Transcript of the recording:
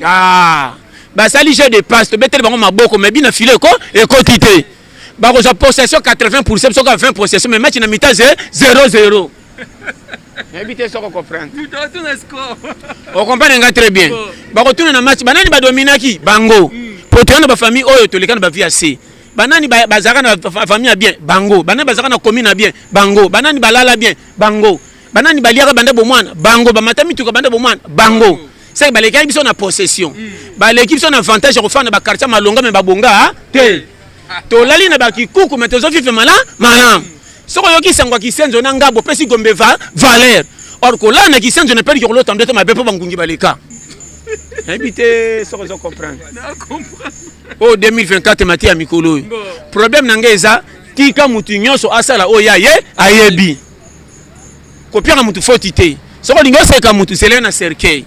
Ah, bah ça lige de passe, tu bêtes bango maboko mais bien filé ko et quotité. Bah ko possession 80%, so 20%, mais match na mi-temps 0-0. Évitez ça qu'on comprend. On comprend très bien. Bah ko tourner na match, banani ba dominaki bango. Pour tenir ba famille oyo to lekana ba via C. Banani bazaka na famille bien bango. Banani bazaka na commune bien bango. Banani balala bien bango. Banani baliaka bande bomwana bango. Ba matami tuka bande bomwana bango. C'est que les équipes sont en possession. Les équipes sont en avantage au fan de quartier malonga mais babonga te. To lali na baki kuku mais tozo fife mala malam. Soko yoki sangwa ki senzo na ngabo pesi gombe valeur. Or ko la na ki senzo ne peli ko l'autre ndete ma bepo bangungi baleka. Habité soko zo comprendre. Oh 2024 mati ya mikolo. Problème nanga eza tika mutu nyonso asala o yaye ayebi. Kopia mutu fotité. Soko lingo seka mutu selena cercueil.